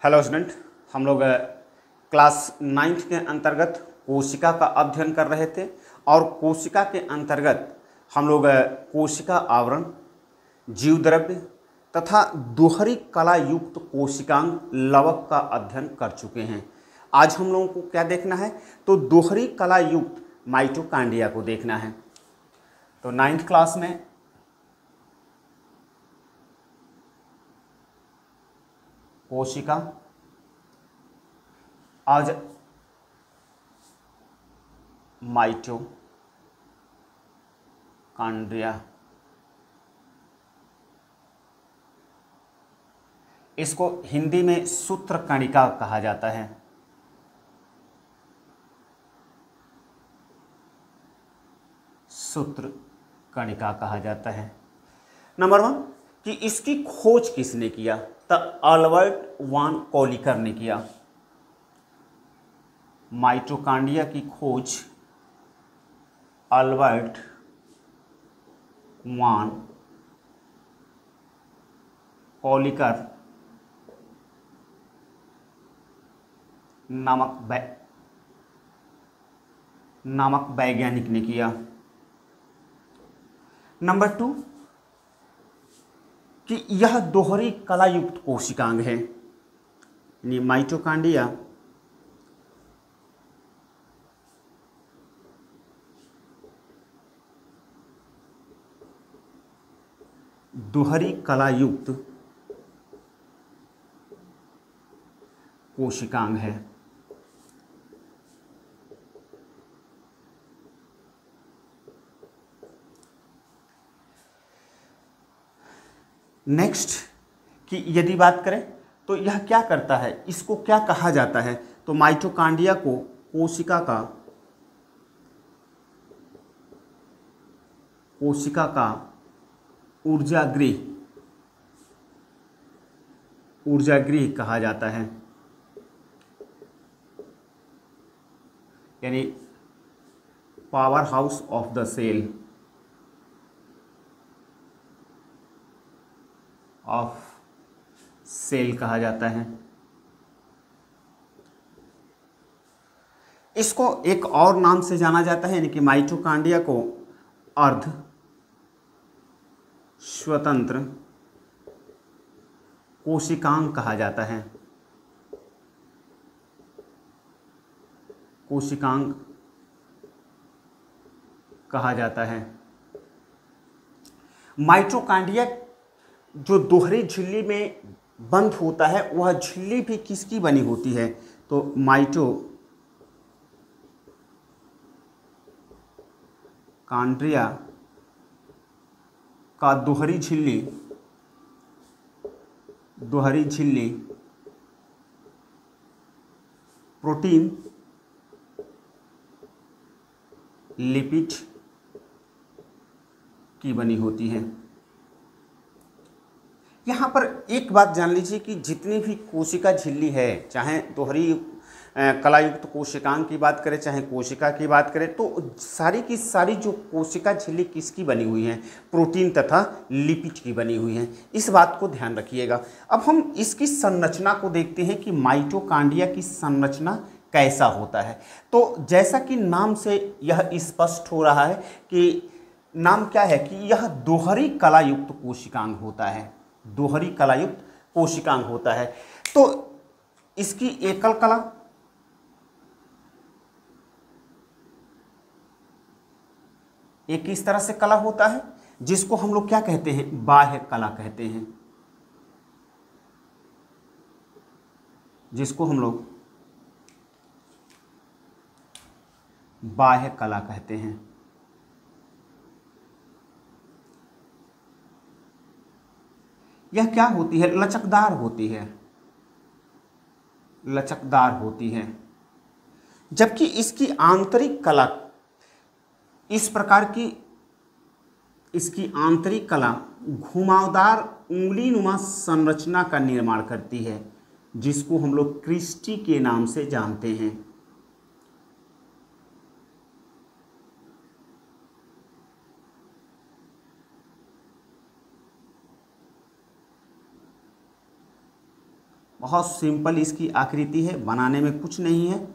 Hello student, हम लोग class 9th के अंतर्गत कोशिका का अध्ययन कर रहे थे और कोशिका के अंतर्गत हम लोग कोशिका आवरण, जीवद्रव्य तथा दोहरी कला युक्त कोशिकांग लवक का अध्ययन कर चुके हैं। आज हम लोगों को क्या देखना है, तो दोहरी कला युक्त माइटोकांड्रिया को देखना है। तो 9th क्लास में कोशिका, आज माइटोकांड्रिया, इसको हिंदी में सूत्रकणिका कहा जाता है। सूत्रकणिका कहा जाता है। नंबर 1 कि इसकी खोज किसने किया, तो अल्बर्ट वान कोलिकर ने किया। माइटोकांड्रिया की खोज अल्बर्ट वान कोलिकर नामक वैज्ञानिक ने किया। नंबर 2 कि यह दोहरी कला युक्त कोशिकांग है, यानी माइटोकांड्रिया दोहरी कला युक्त कोशिकांग है। नेक्स्ट कि यदि बात करें तो यह क्या करता है, इसको क्या कहा जाता है, तो माइटोकांड्रिया को कोशिका का ऊर्जागृह कहा जाता है, यानी powerhouse of the cell कहा जाता है। इसको एक और नाम से जाना जाता है, यानी कि माइटोकांड्रिया को अर्ध स्वतंत्र कोशिकांग कहा जाता है। कोशिकांग कहा जाता है। माइटोकांड्रिया जो दोहरी झिल्ली में बंद होता है, वह झिल्ली भी किसकी बनी होती है, तो माइटोकांड्रिया का दोहरी झिल्ली प्रोटीन, लिपिड की बनी होती है। यहाँ पर एक बात जान लीजिए कि जितनी भी कोशिका झिल्ली है, चाहे दोहरी कलायुक्त कोशिकांग की बात करें, चाहे कोशिका की बात करें, तो सारी की सारी जो कोशिका झिल्ली किसकी बनी हुई है, प्रोटीन तथा लिपिड की बनी हुई है। इस बात को ध्यान रखिएगा। अब हम इसकी संरचना को देखते हैं कि माइटोकांड्रिया की संरचना कैसा होता है। तो जैसा कि नाम से यह स्पष्ट हो रहा है कि नाम क्या है कि यह दोहरी कलायुक्त कोशिकांग होता है, दोहरी कलायुक्त कोशिकांग होता है। तो इसकी एकल कला, एक इस तरह से कला होता है जिसको हम लोग क्या कहते हैं, बाह्य कला कहते हैं, जिसको हम लोग बाह्य कला कहते हैं। यह क्या होती है, लचकदार होती है। जबकि इसकी आंतरिक कला इस प्रकार की, इसकी आंतरिक कला घुमावदार उंगलीनुमा संरचना का निर्माण करती है, जिसको हम लोग क्रिस्टी के नाम से जानते हैं। बहुत सिंपल इसकी आकृति है, बनाने में कुछ नहीं है।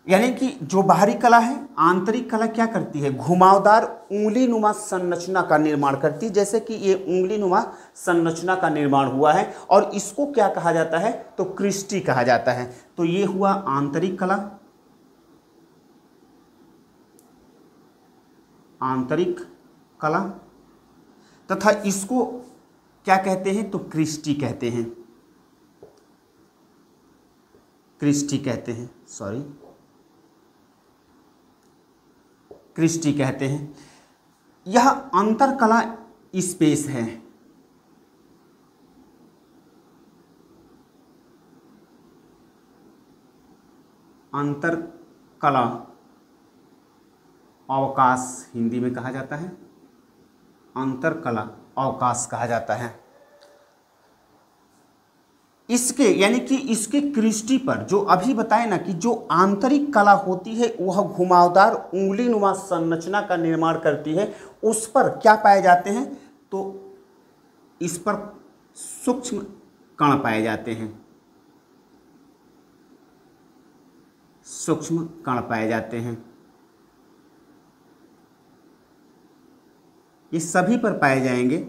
यानी कि जो बाहरी कला है, आंतरिक कला क्या करती है, घुमावदार उंगली नुमा संरचना का निर्माण करती है। जैसे कि ये उंगली नुमा संरचना का निर्माण हुआ है और इसको क्या कहा जाता है, तो क्रिस्टी कहा जाता है। तो ये हुआ आंतरिक कला, आंतरिक कला, तथा इसको क्या कहते हैं, तो क्रिस्टी कहते हैं, क्रिस्टी कहते हैं, सॉरी क्रिस्टी कहते हैं। यह अंतर कला स्पेस है, अंतर कला अवकाश हिंदी में कहा जाता है, अंतर कला अवकाश कहा जाता है। इसके यानी कि इसके क्रिस्टी पर जो अभी बताए ना कि जो आंतरिक कला होती है वह घुमावदार उंगली नुमा संरचना का निर्माण करती है, उस पर क्या पाए जाते हैं, तो इस पर सूक्ष्म कण पाए जाते हैं, सूक्ष्म कण पाए जाते हैं। ये सभी पर पाए जाएंगे।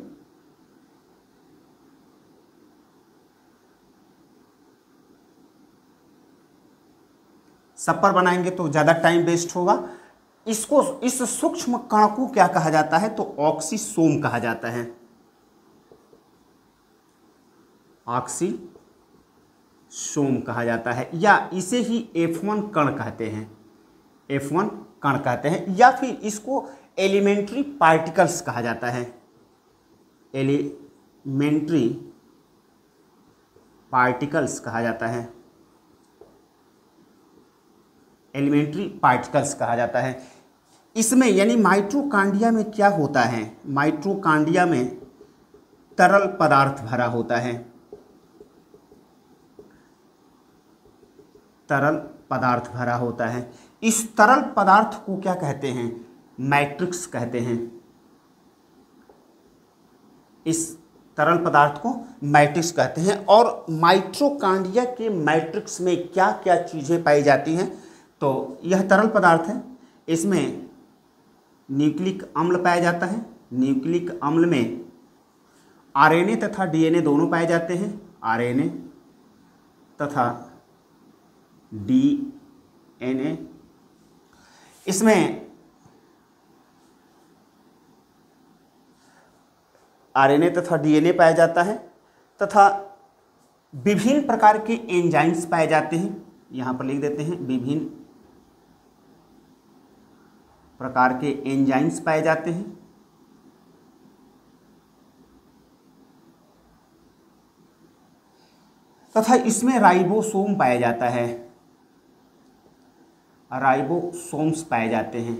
सब पर बनाएंगे तो ज़्यादा टाइम वेस्ट होगा। इसको, इस सूक्ष्म कण को क्या कहा जाता है, तो ऑक्सीसोम कहा जाता है, ऑक्सीसोम कहा जाता है, या इसे ही F1 कण कहते हैं, F1 कण कहते हैं, या फिर इसको एलिमेंट्री पार्टिकल्स कहा जाता है, एलिमेंट्री पार्टिकल्स कहा जाता है, एलिमेंट्री पार्टिकल्स कहा जाता है। इसमें यानी माइटोकॉन्ड्रिया में क्या होता है, माइटोकॉन्ड्रिया में तरल पदार्थ भरा होता है, तरल पदार्थ भरा होता है। इस तरल पदार्थ को क्या कहते हैं, मैट्रिक्स कहते हैं, इस तरल पदार्थ को मैट्रिक्स कहते हैं। और माइटोकॉन्ड्रिया के मैट्रिक्स में क्या क्या चीज़ें पाई जाती हैं, तो यह तरल पदार्थ है, इसमें न्यूक्लिक अम्ल पाया जाता है, न्यूक्लिक अम्ल में आरएनए तथा डीएनए दोनों पाए जाते हैं, आरएनए तथा डीएनए। इसमें आरएनए तथा डीएनए पाया जाता है तथा विभिन्न प्रकार के एंजाइम्स पाए जाते हैं। यहाँ पर लिख देते हैं, विभिन्न प्रकार के एंजाइम्स पाए जाते हैं। तथा इसमें राइबोसोम पाया जाता है, राइबोसोम्स पाए जाते हैं।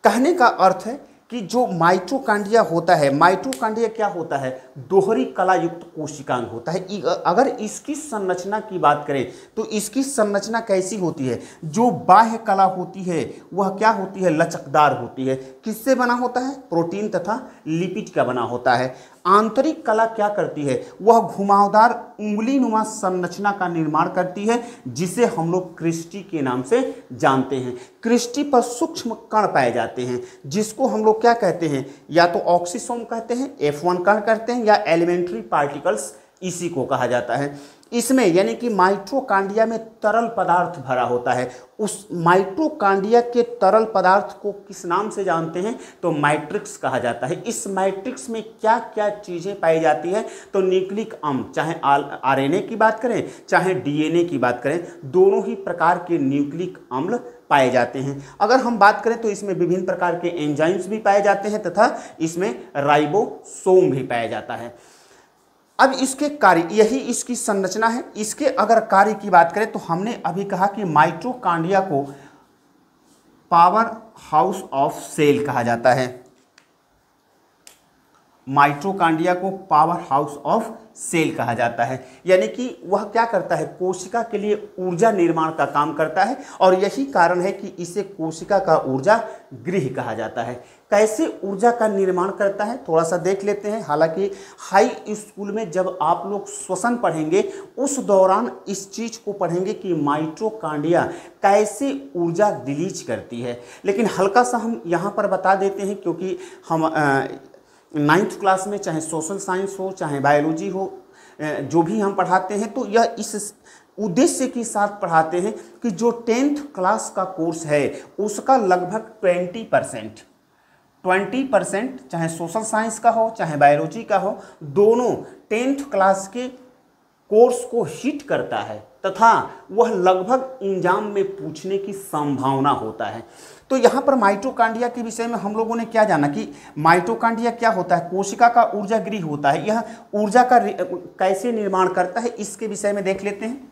कहने का अर्थ है कि जो माइटोकॉन्ड्रिया होता है, माइटोकॉन्ड्रिया क्या होता है, दोहरी कला युक्त कोशिकांग होता है। अगर इसकी संरचना की बात करें तो इसकी संरचना कैसी होती है, जो बाह्य कला होती है वह क्या होती है, लचकदार होती है। किससे बना होता है, प्रोटीन तथा लिपिड का बना होता है। आंतरिक कला क्या करती है, वह घुमावदार उंगली नुमा संरचना का निर्माण करती है, जिसे हम लोग क्रिस्टी के नाम से जानते हैं। क्रिस्टी पर सूक्ष्म कण पाए जाते हैं, जिसको हम लोग क्या कहते हैं, या तो ऑक्सीसोम कहते हैं, F1 कण कहते हैं, या एलिमेंट्री पार्टिकल्स, इसी को कहा जाता है। इसमें यानी कि माइटोकॉन्ड्रिया में तरल पदार्थ भरा होता है। उस माइटोकॉन्ड्रिया के तरल पदार्थ को किस नाम से जानते हैं, तो मैट्रिक्स कहा जाता है। इस मैट्रिक्स में क्या क्या चीज़ें पाई जाती है, तो न्यूक्लिक अम्ल, चाहे आरएनए की बात करें चाहे डीएनए की बात करें, दोनों ही प्रकार के न्यूक्लिक अम्ल पाए जाते हैं। अगर हम बात करें तो इसमें विभिन्न प्रकार के एंजाइम्स भी पाए जाते हैं तथा इसमें राइबोसोम भी पाया जाता है। अब इसके कार्य, यही इसकी संरचना है। इसके अगर कार्य की बात करें तो हमने अभी कहा कि माइटोकॉन्ड्रिया को पावर हाउस ऑफ सेल कहा जाता है, माइटोकॉन्ड्रिया को पावर हाउस ऑफ सेल कहा जाता है। यानी कि वह क्या करता है, कोशिका के लिए ऊर्जा निर्माण का काम करता है, और यही कारण है कि इसे कोशिका का ऊर्जा गृह कहा जाता है। कैसे ऊर्जा का निर्माण करता है थोड़ा सा देख लेते हैं। हालांकि हाई स्कूल में जब आप लोग श्वसन पढ़ेंगे उस दौरान इस चीज़ को पढ़ेंगे कि माइटोकॉन्ड्रिया कैसे ऊर्जा रिलीज करती है, लेकिन हल्का सा हम यहाँ पर बता देते हैं क्योंकि हम 9th क्लास में चाहे सोशल साइंस हो चाहे बायोलॉजी हो जो भी हम पढ़ाते हैं तो यह इस उद्देश्य के साथ पढ़ाते हैं कि जो 10th क्लास का कोर्स है उसका लगभग 20% चाहे सोशल साइंस का हो चाहे बायोलॉजी का हो, दोनों 10th क्लास के कोर्स को हिट करता है तथा वह लगभग एग्जाम में पूछने की संभावना होता है। तो यहाँ पर माइटोकॉन्ड्रिया के विषय में हम लोगों ने क्या जाना कि माइटोकॉन्ड्रिया क्या होता है, कोशिका का ऊर्जा गृह होता है। यह ऊर्जा का कैसे निर्माण करता है इसके विषय में देख लेते हैं।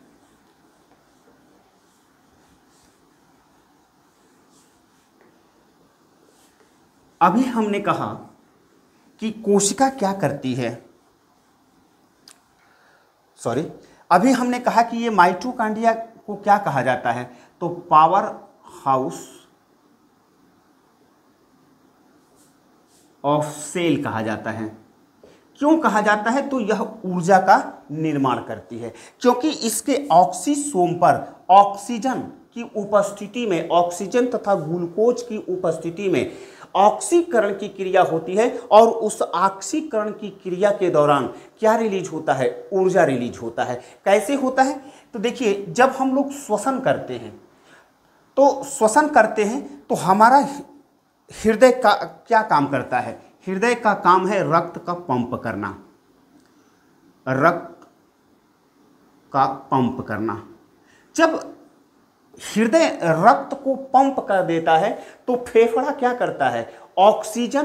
अभी हमने कहा कि कोशिका क्या करती है, अभी हमने कहा कि ये माइटोकॉन्ड्रिया को क्या कहा जाता है, तो पावर हाउस ऑफ सेल कहा जाता है। क्यों कहा जाता है, तो यह ऊर्जा का निर्माण करती है क्योंकि इसके ऑक्सीसोम पर ऑक्सीजन की उपस्थिति में, ऑक्सीजन तथा ग्लूकोज की उपस्थिति में ऑक्सीकरण की क्रिया होती है और उस ऑक्सीकरण की क्रिया के दौरान क्या रिलीज होता है, ऊर्जा रिलीज होता है। कैसे होता है, तो देखिए जब हम लोग श्वसन करते हैं तो हमारा हृदय का क्या काम करता है, हृदय का काम है रक्त का पंप करना, रक्त का पंप करना। जब हृदय रक्त को पंप कर देता है तो फेफड़ा क्या करता है, ऑक्सीजन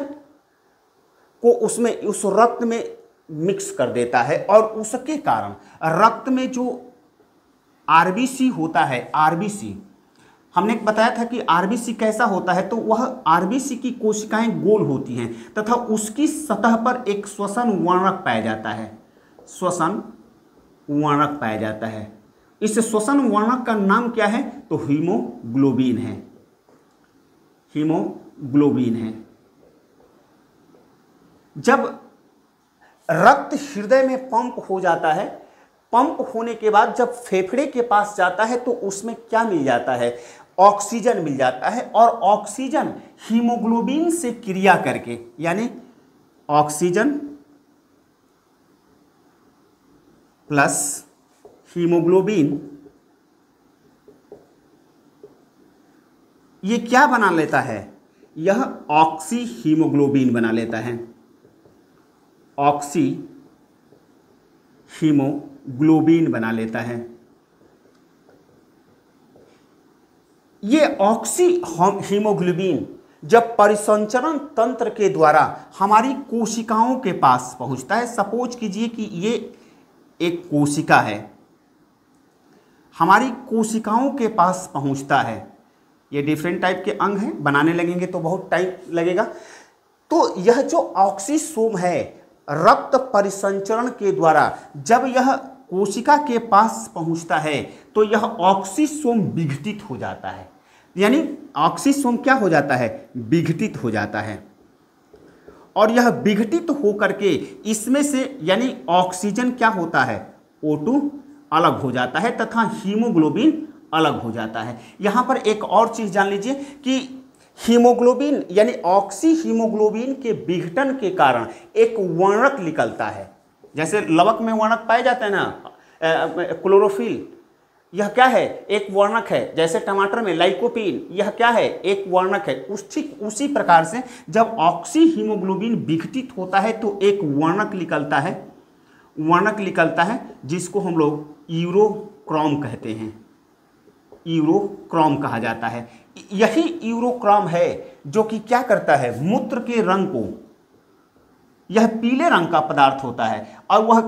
को उसमें उस रक्त में मिक्स कर देता है और उसके कारण रक्त में जो आरबीसी होता है, आरबीसी हमने बताया था कि आरबीसी कैसा होता है, तो वह आरबीसी की कोशिकाएं गोल होती हैं तथा उसकी सतह पर एक श्वसन वर्णक पाया जाता है, श्वसन वर्णक पाया जाता है। इस श्वसन वर्णक का नाम क्या है, तो हीमोग्लोबिन है, हीमोग्लोबिन है। जब रक्त हृदय में पंप हो जाता है, पंप होने के बाद जब फेफड़े के पास जाता है तो उसमें क्या मिल जाता है, ऑक्सीजन मिल जाता है और ऑक्सीजन हीमोग्लोबिन से क्रिया करके, यानी ऑक्सीजन प्लस हीमोग्लोबिन ये क्या बना लेता है, यह ऑक्सी हीमोग्लोबिन बना लेता है, ऑक्सी हीमोग्लोबिन बना लेता है। ये ऑक्सी हीमोग्लोबिन जब परिसंचरण तंत्र के द्वारा हमारी कोशिकाओं के पास पहुंचता है, सपोज कीजिए कि ये एक कोशिका है, हमारी कोशिकाओं के पास पहुंचता है, ये डिफरेंट टाइप के अंग हैं, बनाने लगेंगे तो बहुत टाइम लगेगा। तो यह जो ऑक्सीसोम है, रक्त परिसंचरण के द्वारा जब यह कोशिका के पास पहुंचता है तो यह ऑक्सीसोम विघटित हो जाता है, यानी ऑक्सीसोम क्या हो जाता है, विघटित हो जाता है। और यह विघटित होकर के इसमें से यानी ऑक्सीजन क्या होता है, O2 अलग हो जाता है तथा हीमोग्लोबिन अलग हो जाता है। यहाँ पर एक और चीज़ जान लीजिए कि हीमोग्लोबिन यानी ऑक्सी हीमोग्लोबिन के विघटन के कारण एक वर्णक निकलता है, जैसे लवक में वर्णक पाए जाते हैं ना, क्लोरोफिल, यह क्या है, एक वर्णक है। जैसे टमाटर में लाइकोपीन, यह क्या है, एक वर्णक है। उसी प्रकार से जब ऑक्सी हीमोग्लोबिन विघटित होता है तो एक वर्णक निकलता है जिसको हम लोग यूरोक्रोम कहते हैं, यूरोक्रोम कहा जाता है। यही यूरोक्रोम है जो कि क्या करता है, मूत्र के रंग को, यह पीले रंग का पदार्थ होता है और वह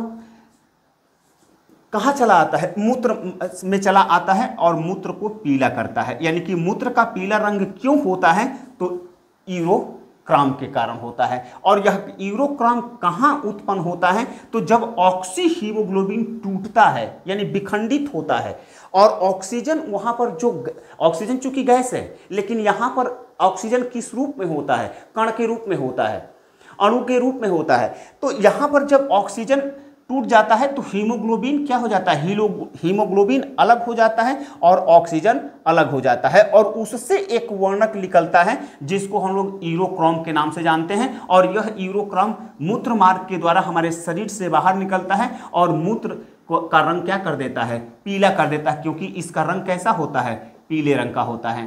कहाँ चला आता है, मूत्र में चला आता है और मूत्र को पीला करता है। यानी कि मूत्र का पीला रंग क्यों होता है, तो यूरोक्रोम के कारण होता है। और यह यूरोक्रोम कहाँ उत्पन्न होता है, तो जब ऑक्सी हीमोग्लोबिन टूटता है यानी विखंडित होता है और ऑक्सीजन वहाँ पर, जो ऑक्सीजन चूंकि गैस है लेकिन यहाँ पर ऑक्सीजन किस रूप में होता है? कण के रूप में होता है, अणु के रूप में होता है। तो यहाँ पर जब ऑक्सीजन टूट जाता है तो हीमोग्लोबिन क्या हो जाता है? हीमोग्लोबिन अलग हो जाता है और ऑक्सीजन अलग हो जाता है, और उससे एक वर्णक निकलता है जिसको हम लोग यूरोक्रोम के नाम से जानते हैं। और यह यूरोक्रोम मूत्र मार्ग के द्वारा हमारे शरीर से बाहर निकलता है और मूत्र का रंग क्या कर देता है? पीला कर देता है, क्योंकि इसका रंग कैसा होता है? पीले रंग का होता है,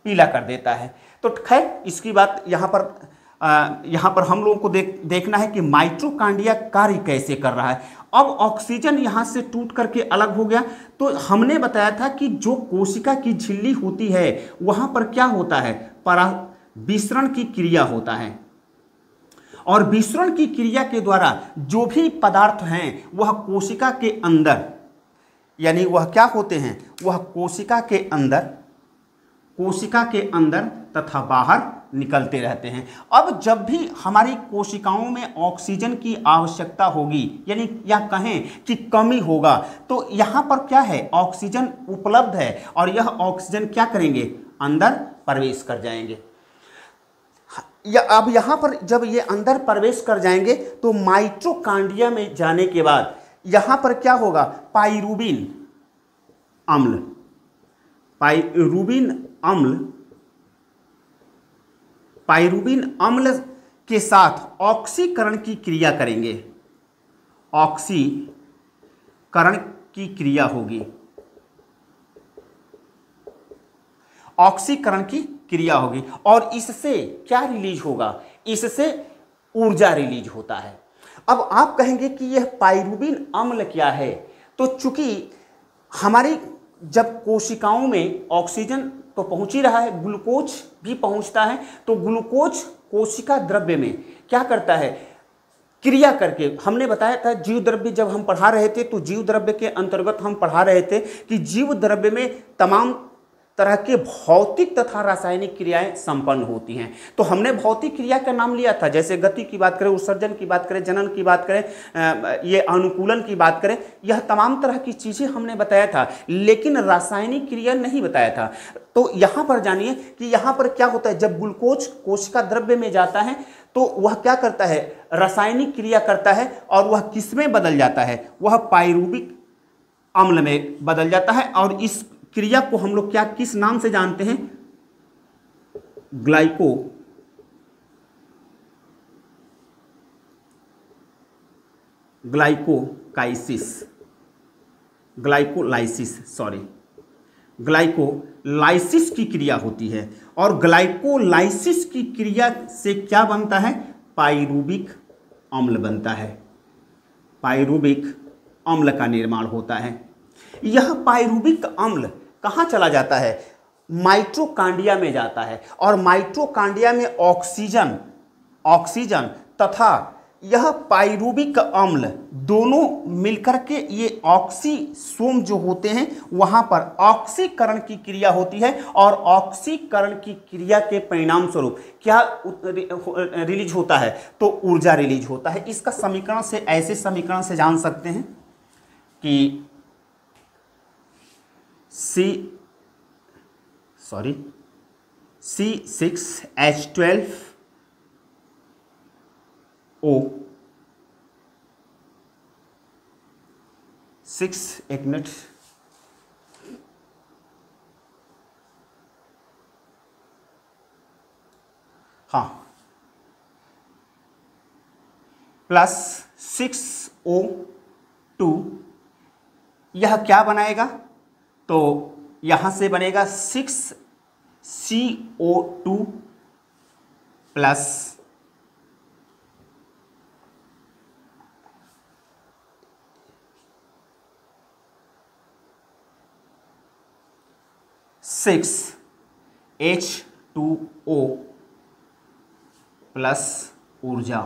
पीला कर देता है। तो खैर इसकी बात यहाँ पर हम लोगों को देखना है कि माइटोकॉन्ड्रिया कार्य कैसे कर रहा है। अब ऑक्सीजन यहाँ से टूट करके अलग हो गया, तो हमने बताया था कि जो कोशिका की झिल्ली होती है वहाँ पर क्या होता है? विसरण की क्रिया होता है, और विसरण की क्रिया के द्वारा जो भी पदार्थ हैं वह कोशिका के अंदर, यानी वह क्या होते हैं? वह कोशिका के अंदर तथा बाहर निकलते रहते हैं। अब जब भी हमारी कोशिकाओं में ऑक्सीजन की आवश्यकता होगी, यानी या कहें कि कमी होगा, तो यहाँ पर क्या है? ऑक्सीजन उपलब्ध है और यह ऑक्सीजन क्या करेंगे? अंदर प्रवेश कर जाएंगे। अब यहाँ पर जब ये अंदर प्रवेश कर जाएंगे तो माइटोकॉन्ड्रिया में जाने के बाद यहाँ पर क्या होगा? पाइरूबिन अम्ल के साथ ऑक्सीकरण की क्रिया करेंगे। ऑक्सीकरण की क्रिया होगी, ऑक्सीकरण की क्रिया होगी, और इससे क्या रिलीज होगा? इससे ऊर्जा रिलीज होता है। अब आप कहेंगे कि यह पाइरूबिन अम्ल क्या है? तो चूंकि हमारी जब कोशिकाओं में ऑक्सीजन तो पहुंच ही रहा है, ग्लूकोज भी पहुंचता है, तो ग्लूकोज कोशिका द्रव्य में क्या करता है? क्रिया करके, हमने बताया था जीव द्रव्य जब हम पढ़ा रहे थे तो जीव द्रव्य के अंतर्गत हम पढ़ा रहे थे कि जीव द्रव्य में तमाम तरह के भौतिक तथा रासायनिक क्रियाएं संपन्न होती हैं। तो हमने भौतिक क्रिया का नाम लिया था, जैसे गति की बात करें, उत्सर्जन की बात करें, जनन की बात करें, ये अनुकूलन की बात करें, यह तमाम तरह की चीजें हमने बताया था, लेकिन रासायनिक क्रिया नहीं बताया था। तो यहाँ पर जानिए कि यहाँ पर क्या होता है? जब ग्लूकोज कोशिका द्रव्य में जाता है तो वह क्या करता है? रासायनिक क्रिया करता है, और वह किस में बदल जाता है? वह पाइरूबिक अम्ल में बदल जाता है। और इस क्रिया को हम लोग क्या किस नाम से जानते हैं? ग्लाइकोलाइसिस की क्रिया होती है, और ग्लाइकोलाइसिस की क्रिया से क्या बनता है? पाइरूबिक अम्ल बनता है, पाइरूबिक अम्ल का निर्माण होता है। यह पाइरूबिक अम्ल कहाँ चला जाता है? माइटोकॉन्ड्रिया में जाता है, और माइटोकॉन्ड्रिया में ऑक्सीजन तथा यह पाइरूबिक अम्ल दोनों मिलकर के ये ऑक्सीसोम जो होते हैं वहां पर ऑक्सीकरण की क्रिया होती है, और ऑक्सीकरण की क्रिया के परिणाम स्वरूप क्या रिलीज होता है? तो ऊर्जा रिलीज होता है। इसका समीकरण से, ऐसे समीकरण से जान सकते हैं कि C6H12O 6 एक मिनट, हाँ, प्लस 6O2, यह क्या बनाएगा? तो यहां से बनेगा 6CO2 प्लस 6H2O प्लस ऊर्जा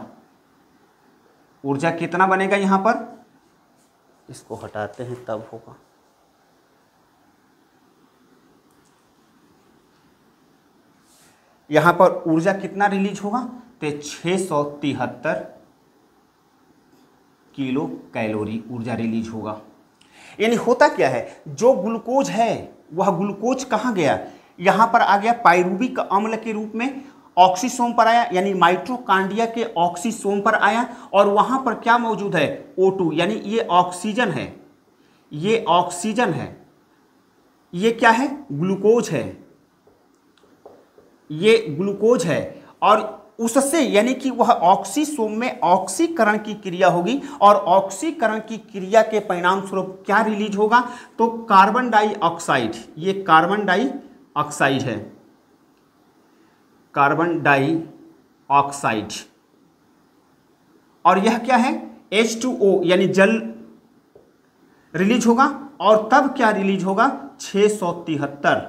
कितना बनेगा? यहां पर इसको हटाते हैं तब होगा, यहां पर ऊर्जा कितना रिलीज होगा? तो 673 किलो कैलोरी ऊर्जा रिलीज होगा। यानी होता क्या है? जो ग्लूकोज है वह ग्लूकोज कहाँ गया? यहाँ पर आ गया पाइरूबिक अम्ल के रूप में, ऑक्सीसोम पर आया यानी माइटोकॉन्ड्रिया के ऑक्सीसोम पर आया, और वहाँ पर क्या मौजूद है, O2, यानी ये ऑक्सीजन है, ये ऑक्सीजन है, ये क्या है, ग्लूकोज है, ये ग्लूकोज है, और उससे यानी कि वह ऑक्सीसोम में ऑक्सीकरण की क्रिया होगी, और ऑक्सीकरण की क्रिया के परिणाम स्वरूप क्या रिलीज होगा, तो कार्बन डाइऑक्साइड, ये कार्बन डाइऑक्साइड है, कार्बन डाइऑक्साइड, और यह क्या है, H2O यानी जल रिलीज होगा, और तब क्या रिलीज होगा, 673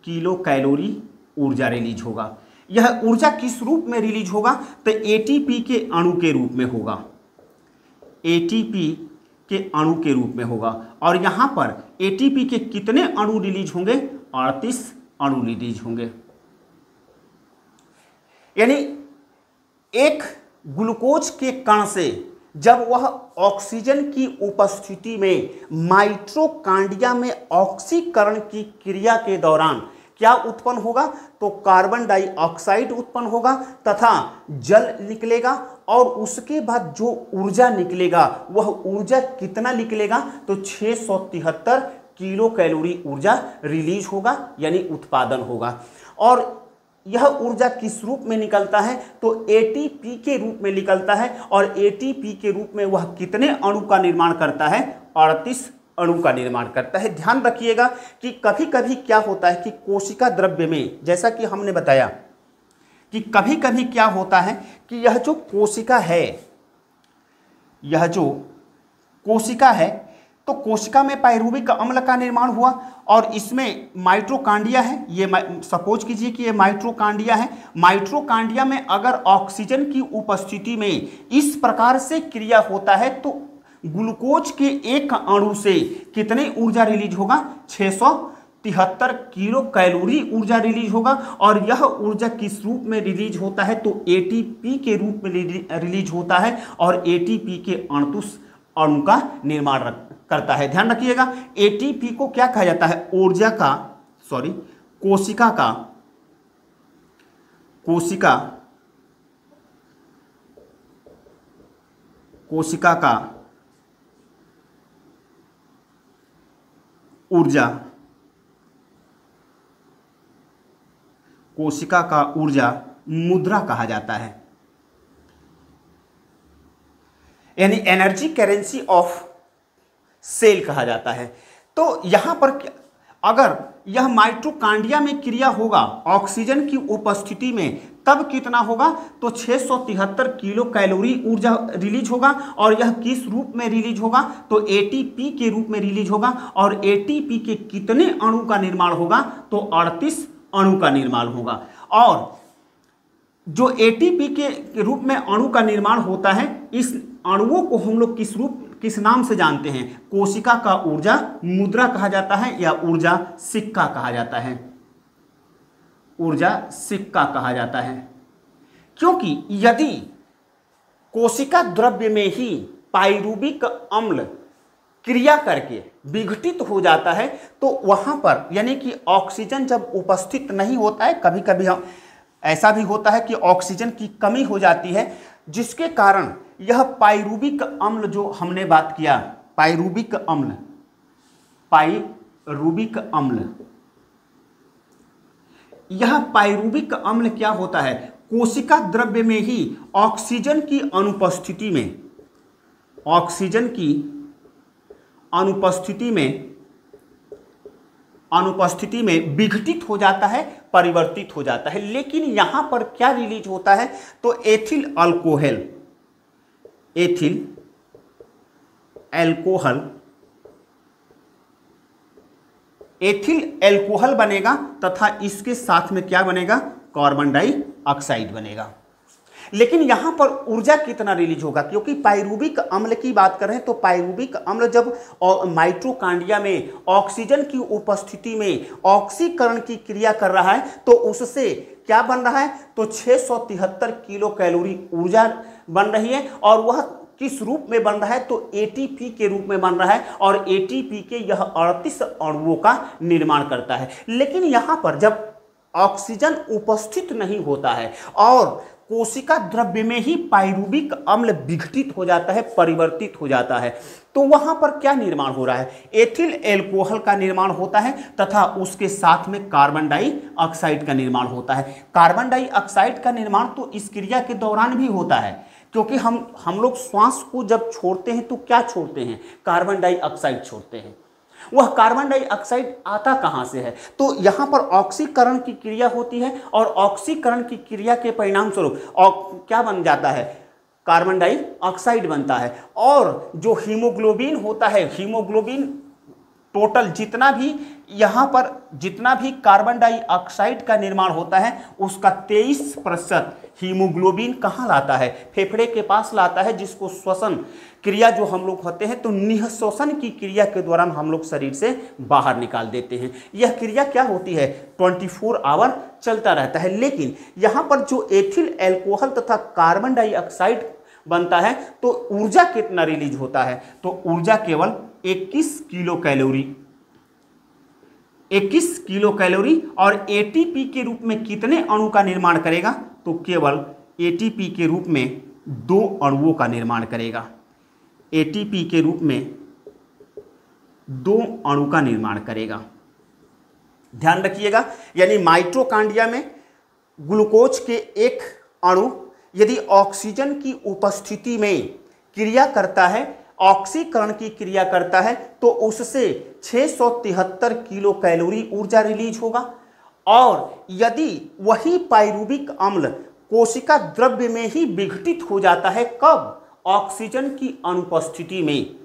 किलो कैलोरी ऊर्जा रिलीज होगा। यह ऊर्जा किस रूप में रिलीज होगा, तो एटीपी के अणु के रूप में होगा, एटीपी के अणु के रूप में होगा, और यहां पर एटीपी के कितने अणु रिलीज होंगे, 38 अणु रिलीज होंगे। यानी एक ग्लूकोज के कण से जब वह ऑक्सीजन की उपस्थिति में माइटोकॉन्ड्रिया में ऑक्सीकरण की क्रिया के दौरान क्या उत्पन्न होगा, तो कार्बन डाइऑक्साइड उत्पन्न होगा तथा जल निकलेगा, और उसके बाद जो ऊर्जा निकलेगा वह ऊर्जा कितना निकलेगा, तो 673 किलो कैलोरी ऊर्जा रिलीज होगा यानी उत्पादन होगा। और यह ऊर्जा किस रूप में निकलता है, तो एटीपी के रूप में निकलता है, और एटीपी के रूप में वह कितने अणु का निर्माण करता है, 38 अणु का निर्माण करता है। ध्यान रखिएगा कि कभी कभी क्या होता है कि कोशिका द्रव्य में, जैसा कि हमने बताया कि कभी कभी क्या होता है कि यह जो कोशिका है, यह जो कोशिका है, तो कोशिका में पाइरूविक अम्ल का निर्माण हुआ, और इसमें माइटोकॉन्ड्रिया है, ये सपोज कीजिए कि ये माइटोकॉन्ड्रिया है। माइटोकॉन्ड्रिया में अगर ऑक्सीजन की उपस्थिति में इस प्रकार से क्रिया होता है तो ग्लूकोज के एक अणु से कितने ऊर्जा रिलीज होगा, 673 किलो कैलोरी ऊर्जा रिलीज होगा, और यह ऊर्जा किस रूप में रिलीज होता है, तो एटीपी के रूप में रिलीज होता है, और एटीपी के 38 अणु का निर्माण करता है। ध्यान रखिएगा, एटीपी को क्या कहा जाता है, ऊर्जा का, सॉरी, कोशिका का ऊर्जा, कोशिका का ऊर्जा मुद्रा कहा जाता है, यानी एनर्जी करेंसी ऑफ सेल कहा जाता है। तो यहां पर अगर यह माइटोकॉन्ड्रिया में क्रिया होगा ऑक्सीजन की उपस्थिति में, तब कितना होगा, तो 673 किलो कैलोरी ऊर्जा रिलीज होगा, और यह किस रूप में रिलीज होगा, तो एटीपी के रूप में रिलीज होगा, और एटीपी के कितने अणु का निर्माण होगा, तो 38 अणु का निर्माण होगा। और जो एटीपी के रूप में अणु का निर्माण होता है, इस अणुओं को हम लोग किस नाम से जानते हैं, कोशिका का ऊर्जा मुद्रा कहा जाता है, या ऊर्जा सिक्का कहा जाता है, ऊर्जा सिक्का कहा जाता है। क्योंकि यदि कोशिका द्रव्य में ही पाइरूविक अम्ल क्रिया करके विघटित हो जाता है, तो वहां पर यानी कि ऑक्सीजन जब उपस्थित नहीं होता है, कभी कभी हम ऐसा भी होता है कि ऑक्सीजन की कमी हो जाती है, जिसके कारण यह पाइरूविक अम्ल जो हमने बात किया, पाइरूविक अम्ल, यह पाइरूविक अम्ल क्या होता है, कोशिका द्रव्य में ही ऑक्सीजन की अनुपस्थिति में, ऑक्सीजन की अनुपस्थिति में विघटित हो जाता है, परिवर्तित हो जाता है। लेकिन यहां पर क्या रिलीज होता है, तो एथिल एल्कोहल बनेगा, तथा इसके साथ में क्या बनेगा, कार्बन डाइऑक्साइड बनेगा। लेकिन यहां पर ऊर्जा कितना रिलीज होगा, क्योंकि पाइरूविक अम्ल की बात करें तो पाइरूविक अम्ल जब माइटोकॉन्ड्रिया में ऑक्सीजन की उपस्थिति में ऑक्सीकरण की क्रिया कर रहा है, तो उससे क्या बन रहा है, तो 673 किलो कैलोरी ऊर्जा बन रही है, और वह किस रूप में बन रहा है, तो एटीपी के रूप में बन रहा है, और एटीपी के यह 38 अणुओं का निर्माण करता है। लेकिन यहां पर जब ऑक्सीजन उपस्थित नहीं होता है और कोशिका द्रव्य में ही पाइरूविक अम्ल विघटित हो जाता है, परिवर्तित हो जाता है, तो वहां पर क्या निर्माण हो रहा है? एथिल एल्कोहल का निर्माण होता है तथा उसके साथ में कार्बन डाइऑक्साइड का निर्माण होता है। कार्बन डाइऑक्साइड का निर्माण तो इस क्रिया के दौरान भी होता है, क्योंकि हम लोग श्वास को जब छोड़ते हैं तो क्या छोड़ते हैं? कार्बन डाइऑक्साइड छोड़ते हैं। वह कार्बन डाइऑक्साइड आता कहां से है? तो यहां पर ऑक्सीकरण की क्रिया होती है और ऑक्सीकरण की क्रिया के परिणाम स्वरूप क्या बन जाता है? कार्बन डाइऑक्साइड बनता है। और जो हीमोग्लोबिन होता है, हीमोग्लोबिन टोटल जितना भी यहाँ पर जितना भी कार्बन डाइऑक्साइड का निर्माण होता है उसका 23% हीमोग्लोबिन कहाँ लाता है? फेफड़े के पास लाता है, जिसको श्वसन क्रिया जो हम लोग होते हैं तो निःश्वसन की क्रिया के दौरान हम लोग शरीर से बाहर निकाल देते हैं। यह क्रिया क्या होती है? 24 आवर चलता रहता है। लेकिन यहाँ पर जो एथिल एल्कोहल तथा कार्बन डाइऑक्साइड बनता है तो ऊर्जा कितना रिलीज होता है? तो ऊर्जा केवल 21 किलो कैलोरी, 21 किलो कैलोरी। और एटीपी के रूप में कितने अणु का निर्माण करेगा? तो केवल एटीपी के रूप में 2 अणुओं का निर्माण करेगा। एटीपी के रूप में 2 अणु का निर्माण करेगा। ध्यान रखिएगा, यानी माइटोकॉन्ड्रिया में ग्लूकोज के एक अणु यदि ऑक्सीजन की उपस्थिति में क्रिया करता है, ऑक्सीकरण की क्रिया करता है, तो उससे 673 किलो कैलोरी ऊर्जा रिलीज होगा। और यदि वही पाइरूविक अम्ल कोशिका द्रव्य में ही विघटित हो जाता है, कब? ऑक्सीजन की अनुपस्थिति में,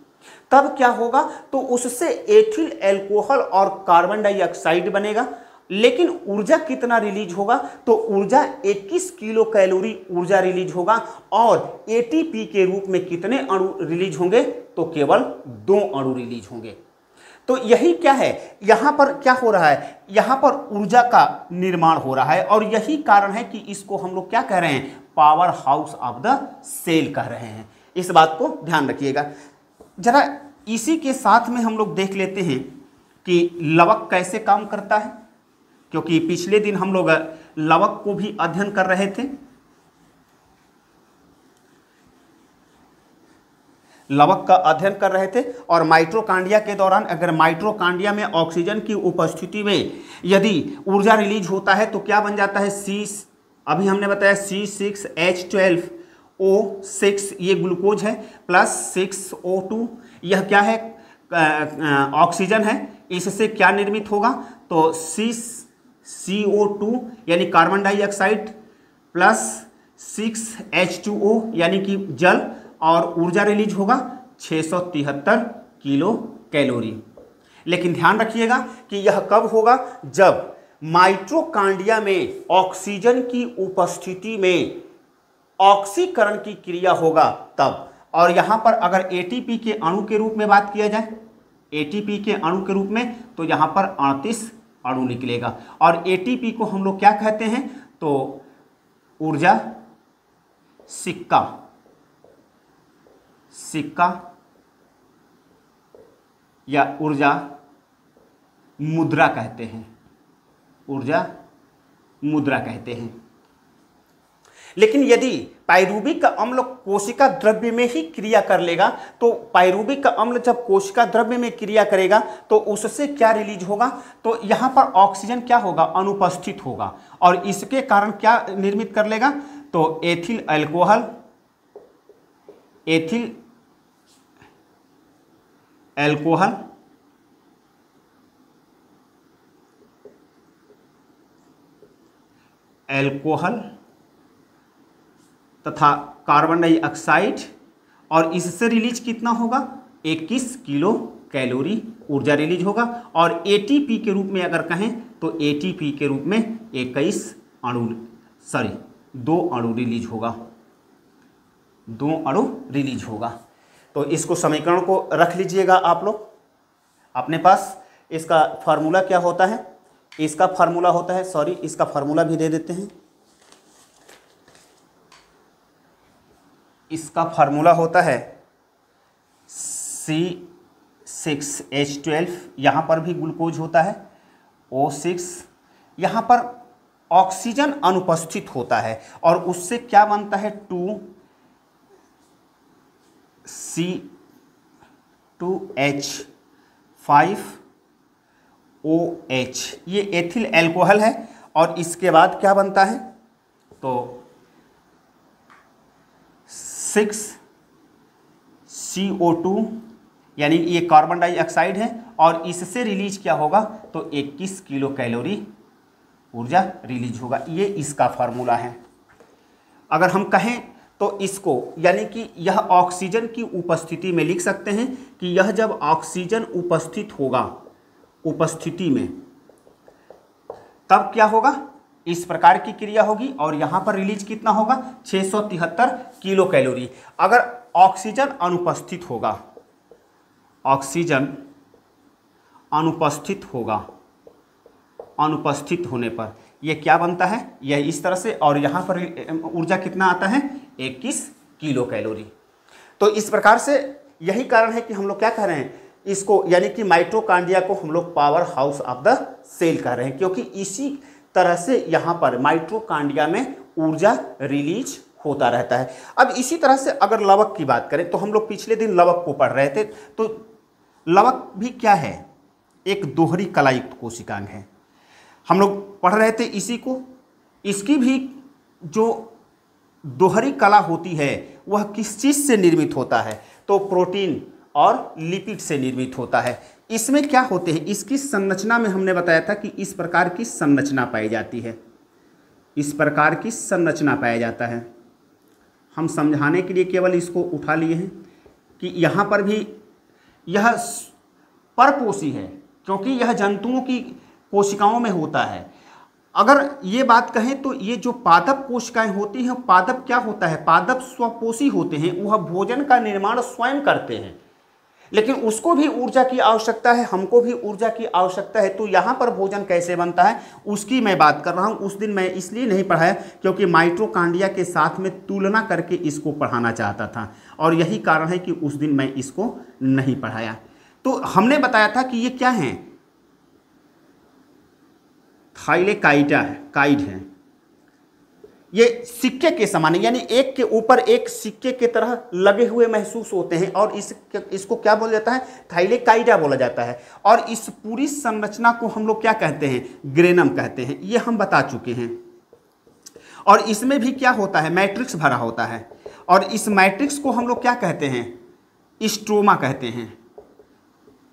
तब क्या होगा? तो उससे एथिल एल्कोहल और कार्बन डाइऑक्साइड बनेगा। लेकिन ऊर्जा कितना रिलीज होगा? तो ऊर्जा 21 किलो कैलोरी ऊर्जा रिलीज होगा। और एटीपी के रूप में कितने अणु रिलीज होंगे? तो केवल 2 अणु रिलीज होंगे। तो यही क्या है, यहां पर क्या हो रहा है? यहां पर ऊर्जा का निर्माण हो रहा है और यही कारण है कि इसको हम लोग क्या कह रहे हैं? Powerhouse of the cell कह रहे हैं। इस बात को ध्यान रखिएगा। जरा इसी के साथ में हम लोग देख लेते हैं कि लवक कैसे काम करता है, क्योंकि पिछले दिन हम लोग लवक को भी अध्ययन कर रहे थे। लवक का अध्ययन कर रहे थे और माइटोकॉन्ड्रिया के दौरान अगर माइटोकॉन्ड्रिया में ऑक्सीजन की उपस्थिति में यदि ऊर्जा रिलीज होता है तो क्या बन जाता है? अभी हमने बताया C6H12O6 ये ग्लूकोज है, प्लस 6O2 यह क्या है? ऑक्सीजन है। इससे क्या निर्मित होगा? तो CO2 यानी कार्बन डाइऑक्साइड प्लस 6H2O यानी कि जल, और ऊर्जा रिलीज होगा 673 किलो कैलोरी। लेकिन ध्यान रखिएगा कि यह कब होगा? जब माइटोकॉन्ड्रिया में ऑक्सीजन की उपस्थिति में ऑक्सीकरण की क्रिया होगा तब। और यहां पर अगर एटीपी के अणु के रूप में बात किया जाए, एटीपी के अणु के रूप में, तो यहां पर 38 अणु निकलेगा। और एटीपी को हम लोग क्या कहते हैं? तो ऊर्जा सिक्का या ऊर्जा मुद्रा कहते हैं, ऊर्जा मुद्रा कहते हैं। लेकिन यदि पाइरूविक अम्ल कोशिका द्रव्य में ही क्रिया कर लेगा, तो पाइरूविक अम्ल जब कोशिका द्रव्य में क्रिया करेगा तो उससे क्या रिलीज होगा? तो यहां पर ऑक्सीजन क्या होगा? अनुपस्थित होगा। और इसके कारण क्या निर्मित कर लेगा? तो एथिल एल्कोहल तथा कार्बन डाइऑक्साइड, और इससे रिलीज कितना होगा? 21 किलो कैलोरी ऊर्जा रिलीज होगा। और एटीपी के रूप में अगर कहें तो एटीपी के रूप में 2 अणु रिलीज होगा, 2 अणु रिलीज होगा। तो इसको समीकरण को रख लीजिएगा आप लोग अपने पास। इसका फार्मूला क्या होता है? इसका फार्मूला होता है, इसका फार्मूला भी दे देते हैं। इसका फार्मूला होता है C6H12, यहाँ पर भी ग्लूकोज होता है, O6, यहाँ पर ऑक्सीजन अनुपस्थित होता है और उससे क्या बनता है 2C2H5OH, ये एथिल एल्कोहल है। और इसके बाद क्या बनता है तो 6CO2 यानी ये कार्बन डाइऑक्साइड है और इससे रिलीज क्या होगा तो 21 किलो कैलोरी ऊर्जा रिलीज होगा। ये इसका फार्मूला है। अगर हम कहें तो इसको यानी कि यह ऑक्सीजन की उपस्थिति में लिख सकते हैं कि यह जब ऑक्सीजन उपस्थित होगा उपस्थिति में तब क्या होगा, इस प्रकार की क्रिया होगी और यहां पर रिलीज कितना होगा 673 किलो कैलोरी। अगर ऑक्सीजन अनुपस्थित होगा, ऑक्सीजन अनुपस्थित होगा, अनुपस्थित होने पर यह क्या बनता है, यह इस तरह से, और यहाँ पर ऊर्जा कितना आता है 21 किलो कैलोरी। तो इस प्रकार से यही कारण है कि हम लोग क्या कह रहे हैं इसको, यानी कि माइटोकॉन्ड्रिया को हम लोग powerhouse of the cell कह रहे हैं, क्योंकि इसी तरह से यहाँ पर माइटोकॉन्ड्रिया में ऊर्जा रिलीज होता रहता है। अब इसी तरह से अगर लवक की बात करें तो हम लोग पिछले दिन लवक को पढ़ रहे थे, तो लवक भी क्या है, एक दोहरी कलायुक्त कोशिकांग है। हम लोग पढ़ रहे थे इसी को। इसकी भी जो दोहरी कला होती है वह किस चीज़ से निर्मित होता है तो प्रोटीन और लिपिड से निर्मित होता है। इसमें क्या होते हैं, इसकी संरचना में हमने बताया था कि इस प्रकार की संरचना पाई जाती है, इस प्रकार की संरचना पाया जाता है। हम समझाने के लिए केवल इसको उठा लिए हैं कि यहाँ पर भी यह परपोषी है, क्योंकि यह जंतुओं की कोशिकाओं में होता है। अगर ये बात कहें तो ये जो पादप कोशिकाएं होती हैं, पादप क्या होता है, पादप स्वपोषी होते हैं, वह भोजन का निर्माण स्वयं करते हैं, लेकिन उसको भी ऊर्जा की आवश्यकता है, हमको भी ऊर्जा की आवश्यकता है। तो यहाँ पर भोजन कैसे बनता है उसकी मैं बात कर रहा हूँ। उस दिन मैं इसलिए नहीं पढ़ाया क्योंकि माइटोकॉन्ड्रिया के साथ में तुलना करके इसको पढ़ाना चाहता था, और यही कारण है कि उस दिन मैं इसको नहीं पढ़ाया। तो हमने बताया था कि ये क्या है, थाइलेकाइडा है, काइड है। ये सिक्के के समान है, यानी एक के ऊपर एक सिक्के के तरह लगे हुए महसूस होते हैं, और इसको क्या बोला जाता है, थाइलेकाइडा बोला जाता है। और इस पूरी संरचना को हम लोग क्या कहते हैं, ग्रेनम कहते हैं, ये हम बता चुके हैं। और इसमें भी क्या होता है, मैट्रिक्स भरा होता है, और इस मैट्रिक्स को हम लोग क्या कहते हैं, स्ट्रोमा कहते हैं,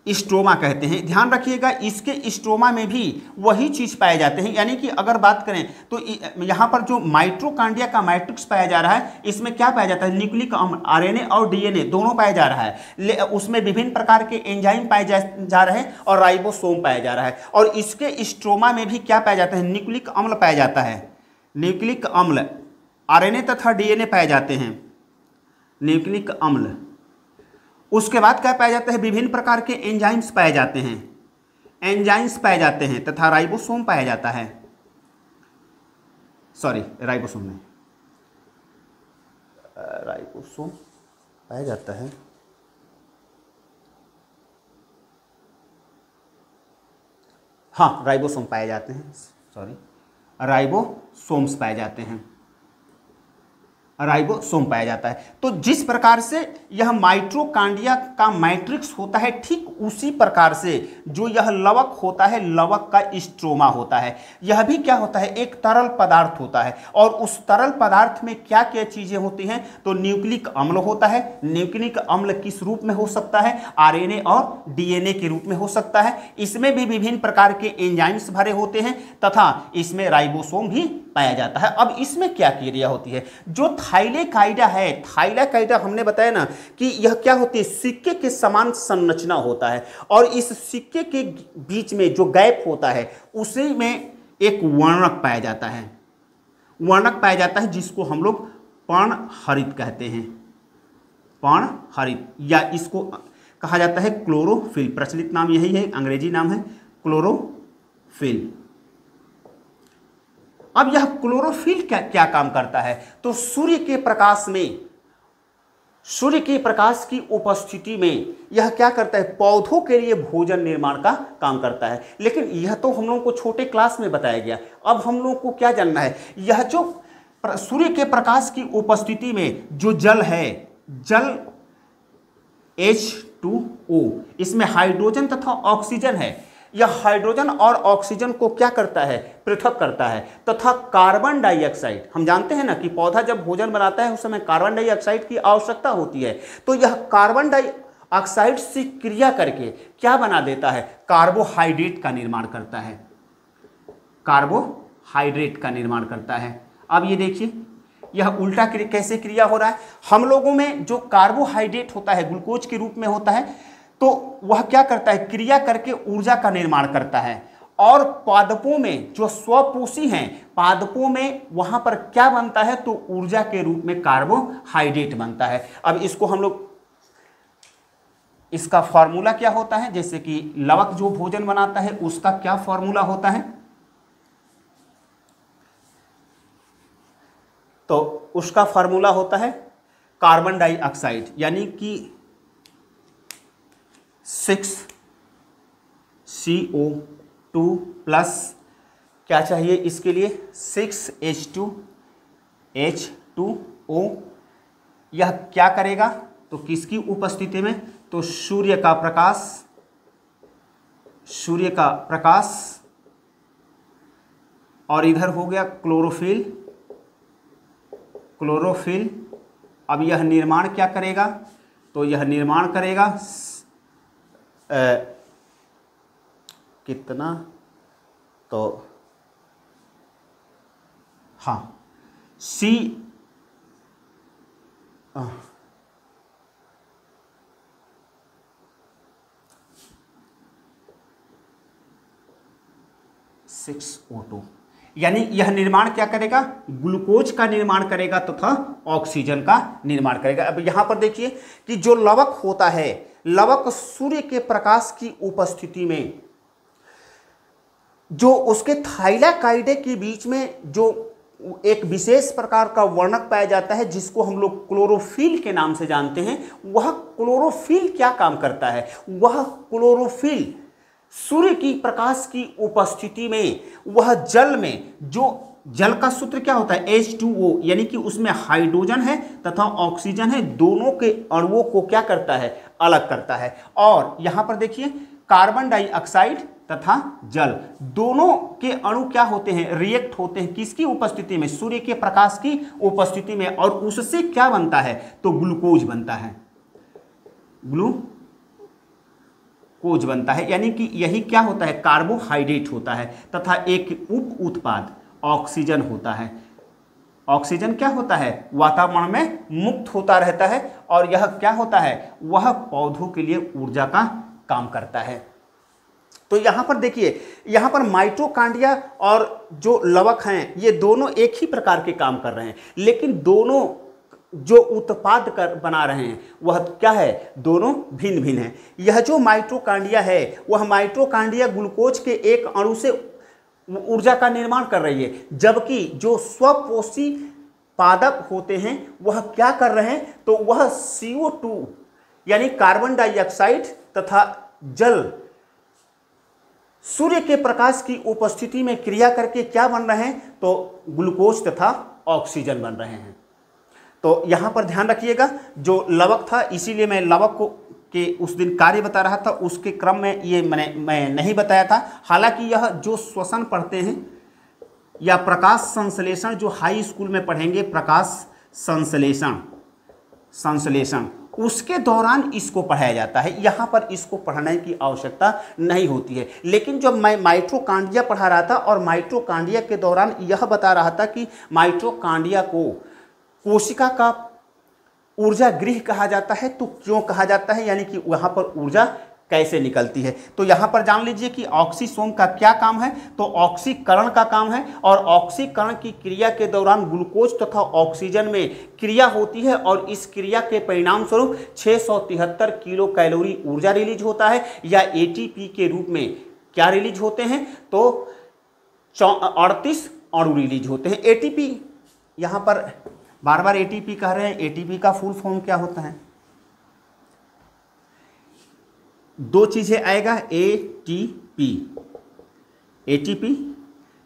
स्ट्रोमा कहते हैं। ध्यान रखिएगा, इसके स्ट्रोमा में भी वही चीज़ पाए जाते हैं। यानी कि अगर बात करें तो यहाँ पर जो माइटोकॉन्ड्रिया का मैट्रिक्स पाया जा रहा है, इसमें क्या पाया जाता है, न्यूक्लिक अम्ल, आरएनए और डीएनए दोनों पाया जा रहा है। उसमें विभिन्न प्रकार के एंजाइम पाए जा रहे हैं और राइबोसोम पाया जा रहा है। और इसके स्ट्रोमा में भी क्या पाया जाता है, न्यूक्लिक अम्ल पाया जाता है, न्यूक्लिक अम्ल, आरएनए तथा डीएनए पाए जाते हैं, न्यूक्लिक अम्ल। उसके बाद क्या पाया जाता है, विभिन्न प्रकार के एंजाइम्स पाए जाते हैं, एंजाइम्स पाए जाते हैं तथा राइबोसोम पाया जाता है, सॉरी राइबोसोम नहीं, राइबोसोम पाया जाता है, हाँ राइबोसोम पाए जाते हैं, सॉरी राइबोसोम्स पाए जाते हैं, राइबोसोम पाया जाता है। तो जिस प्रकार से यह माइटोकॉन्ड्रिया का मैट्रिक्स होता है, ठीक उसी प्रकार से जो यह लवक होता है, लवक का स्ट्रोमा होता है। यह भी क्या होता है, एक तरल पदार्थ होता है, और उस तरल पदार्थ में क्या क्या चीजें होती हैं तो न्यूक्लिक अम्ल होता है। न्यूक्लिक अम्ल किस रूप में हो सकता है, आरएनए और डीएनए के रूप में हो सकता है। इसमें भी विभिन्न प्रकार के एंजाइम्स भरे होते हैं तथा इसमें राइबोसोम भी पाया जाता है। अब इसमें क्या क्रिया होती है, जो थाइलेकाइडा है, थाइलेकाइडा हमने बताया ना कि यह क्या होती है, सिक्के के समान संरचना होता है, और इस सिक्के के बीच में जो गैप होता है उसी में एक वर्णक पाया जाता है, वर्णक पाया जाता है जिसको हम लोग पर्णहरित कहते हैं, पर्णहरित, या इसको कहा जाता है क्लोरोफिल। प्रचलित नाम यही है, अंग्रेजी नाम है क्लोरोफिल। अब यह क्लोरोफिल क्या काम करता है तो सूर्य के प्रकाश में सूर्य के प्रकाश की उपस्थिति में यह क्या करता है, पौधों के लिए भोजन निर्माण का काम करता है। लेकिन यह तो हम लोगों को छोटे क्लास में बताया गया। अब हम लोगों को क्या जानना है, यह जो सूर्य के प्रकाश की उपस्थिति में जो जल है, जल H2O, इसमें हाइड्रोजन तथा ऑक्सीजन है। यह हाइड्रोजन और ऑक्सीजन को क्या करता है, पृथक करता है, तथा कार्बन डाइऑक्साइड, हम जानते हैं ना कि पौधा जब भोजन बनाता है उस समय कार्बन डाइऑक्साइड की आवश्यकता होती है, तो यह कार्बन डाइऑक्साइड से क्रिया करके क्या बना देता है, कार्बोहाइड्रेट का निर्माण करता है, कार्बोहाइड्रेट का निर्माण करता है। अब ये देखिए यह उल्टा कैसे क्रिया हो रहा है, हम लोगों में जो कार्बोहाइड्रेट होता है ग्लूकोज के रूप में होता है, तो वह क्या करता है, क्रिया करके ऊर्जा का निर्माण करता है। और पादपों में जो स्वपोषी हैं, पादपों में वहां पर क्या बनता है, तो ऊर्जा के रूप में कार्बोहाइड्रेट बनता है। अब इसको हम लोग, इसका फॉर्मूला क्या होता है, जैसे कि लवक जो भोजन बनाता है उसका क्या फॉर्मूला होता है, तो उसका फार्मूला होता है कार्बन डाइऑक्साइड, यानी कि 6CO2 प्लस क्या चाहिए इसके लिए, 6H2O। यह क्या करेगा, तो किसकी उपस्थिति में, तो सूर्य का प्रकाश और इधर हो गया क्लोरोफिल। अब यह निर्माण क्या करेगा, तो यह निर्माण करेगा कितना, तो हाँ सी O2, यानी यह निर्माण क्या करेगा, ग्लूकोज का निर्माण करेगा तथा ऑक्सीजन का निर्माण करेगा। अब यहां पर देखिए कि जो लवक होता है, लवक सूर्य के प्रकाश की उपस्थिति में जो उसके थाइलाकाइडे के बीच में जो एक विशेष प्रकार का वर्णक पाया जाता है जिसको हम लोग क्लोरोफिल के नाम से जानते हैं, वह क्लोरोफिल क्या काम करता है, वह क्लोरोफिल सूर्य की प्रकाश की उपस्थिति में वह जल में, जो जल का सूत्र क्या होता है, H2O, यानी कि उसमें हाइड्रोजन है तथा ऑक्सीजन है, दोनों के अणुओं को क्या करता है, अलग करता है। और यहां पर देखिए कार्बन डाइऑक्साइड तथा जल दोनों के अणु क्या होते हैं, रिएक्ट होते हैं, किसकी उपस्थिति में, सूर्य के प्रकाश की उपस्थिति में, और उससे क्या बनता है, तो ग्लूकोज बनता है, ग्लूकोज बनता है, यानी कि यही क्या होता है, कार्बोहाइड्रेट होता है, तथा एक उप उत्पाद ऑक्सीजन होता है। ऑक्सीजन क्या होता है, वातावरण में मुक्त होता रहता है, और यह क्या होता है, वह पौधों के लिए ऊर्जा का काम करता है। तो यहां पर देखिए, यहां पर माइटोकॉन्ड्रिया और जो लवक हैं ये दोनों एक ही प्रकार के काम कर रहे हैं, लेकिन दोनों जो उत्पाद बना रहे हैं वह क्या है, दोनों भिन्न भिन्न हैं। यह जो माइटोकॉन्ड्रिया है वह माइटोकॉन्ड्रिया ग्लूकोज के एक अणु से ऊर्जा का निर्माण कर रही है, जबकि जो स्वपोषी पादप होते हैं वह क्या कर रहे हैं, तो वह CO2 यानी कार्बन डाइऑक्साइड तथा जल सूर्य के प्रकाश की उपस्थिति में क्रिया करके क्या बन रहे हैं, तो ग्लूकोज तथा ऑक्सीजन बन रहे हैं। तो यहां पर ध्यान रखिएगा, जो लवक था, इसीलिए मैं लवक को के उस दिन कार्य बता रहा था, उसके क्रम में ये मैं नहीं बताया था। हालांकि यह जो श्वसन पढ़ते हैं या प्रकाश संश्लेषण जो हाई स्कूल में पढ़ेंगे, प्रकाश संश्लेषण उसके दौरान इसको पढ़ाया जाता है, यहाँ पर इसको पढ़ाने की आवश्यकता नहीं होती है। लेकिन जब मैं माइटोकॉन्ड्रिया पढ़ा रहा था और माइटोकॉन्ड्रिया के दौरान यह बता रहा था कि माइटोकॉन्ड्रिया को कोशिका का ऊर्जा गृह कहा जाता है, तो क्यों कहा जाता है, यानी कि वहाँ पर ऊर्जा कैसे निकलती है। तो यहाँ पर जान लीजिए कि ऑक्सीसोम का क्या काम है, तो ऑक्सीकरण का काम है, और ऑक्सीकरण की क्रिया के दौरान ग्लूकोज तथा ऑक्सीजन में क्रिया होती है, और इस क्रिया के परिणाम स्वरूप 673 किलो कैलोरी ऊर्जा रिलीज होता है, या ATP के रूप में क्या रिलीज होते हैं, तो 38 अणु रिलीज होते हैं। ATP यहाँ पर बार बार एटीपी कह रहे हैं, एटीपी का फुल फॉर्म क्या होता है? दो चीजें आएगा, एटीपी, एटीपी